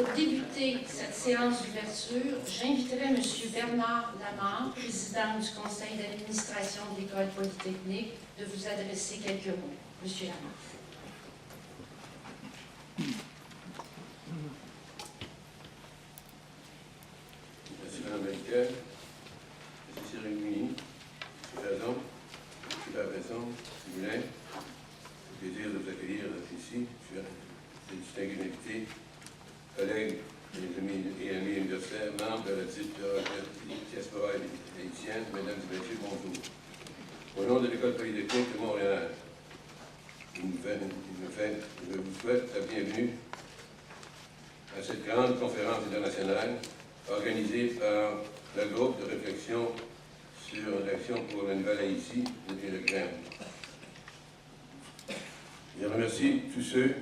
Pour débuter cette séance d'ouverture, j'inviterai M. Bernard Lamarre, président du conseil d'administration de l'École polytechnique, de vous adresser quelques mots. M. Lamarre. Merci Mme Bellecoeur, M. Cyril Mouny, M. Jason, M. Babesson, M. Moulin. C'est un plaisir de vous accueillir ici. Je suis distingué invité, collègues et amis universitaires, membres de la diaspora haïtienne, mesdames et messieurs, bonjour. Au nom de l'École polytechnique de Montréal, je vous souhaite la bienvenue à cette grande conférence internationale organisée par le groupe de réflexion sur l'action pour la Nouvelle-Haïti et le GRAM. Je remercie tous ceux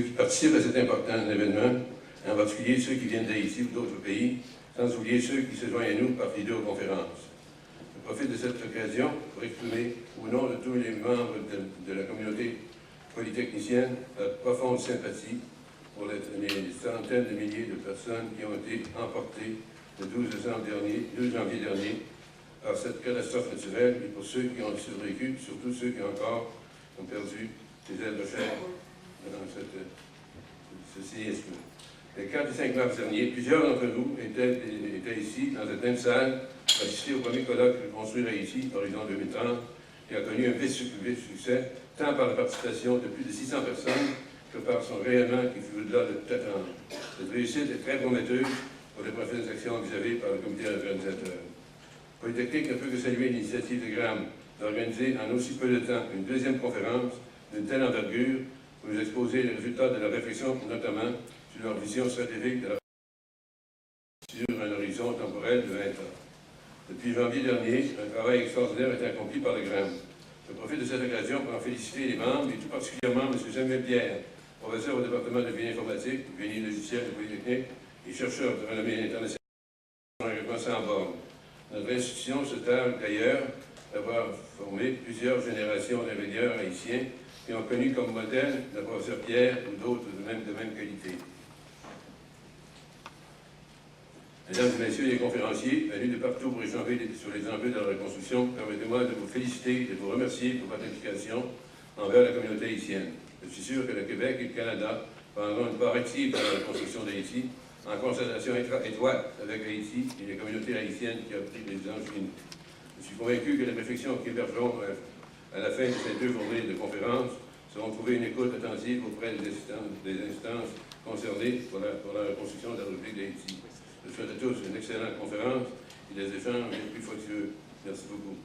qui participent à cet important événement, en particulier ceux qui viennent d'Haïti ou d'autres pays, sans oublier ceux qui se joignent à nous par vidéoconférence. Je profite de cette occasion pour exprimer, au nom de tous les membres de la communauté polytechnicienne, la profonde sympathie pour les centaines de milliers de personnes qui ont été emportées le 12 janvier dernier par cette catastrophe naturelle et pour ceux qui ont survécu, surtout ceux qui encore ont perdu des êtres chers dans ce sinistre. Le 4 et 5 mars dernier, plusieurs d'entre nous étaient ici, dans cette même salle, pour assister au premier colloque Construire Haïti, Horizon 2030, qui a connu un vif succès, tant par la participation de plus de 600 personnes que par son rayonnement qui fut au-delà de toute attente. Cette réussite est très prometteuse pour les prochaines actions envisagées par le comité organisateur. Polytechnique ne peut que saluer l'initiative de GRAM d'organiser en aussi peu de temps une deuxième conférence d'une telle envergure pour nous exposer les résultats de la réflexion, notamment sur leur vision stratégique de la sur un horizon temporel de 20 ans. Depuis janvier dernier, un travail extraordinaire a été accompli par le GRAM. Je profite de cette occasion pour en féliciter les membres, et tout particulièrement M. Samuel Pierre, professeur au département de génie informatique, génie logiciel de Polytechnique et chercheur de renommée internationale en sans borne. Notre institution se targue d'ailleurs d'avoir formé plusieurs générations d'ingénieurs haïtiens qui ont connu comme modèle le professeur Pierre ou d'autres de même qualité. Mesdames et messieurs les conférenciers, venus de partout pour échanger sur les enjeux de la reconstruction, permettez-moi de vous féliciter et de vous remercier pour votre implication envers la communauté haïtienne. Je suis sûr que le Québec et le Canada prendront une part active dans la reconstruction d'Haïti, en concertation étroite avec Haïti et les communautés haïtiennes qui ont pris les anges chez nous. Je suis convaincu que les réflexions qui émergeront à la fin de ces 2 journées de conférence seront trouver une écoute attentive auprès des instances concernées pour la reconstruction de la République d'Haïti. Je souhaite à tous une excellente conférence et des échanges les plus fructueux. Merci beaucoup.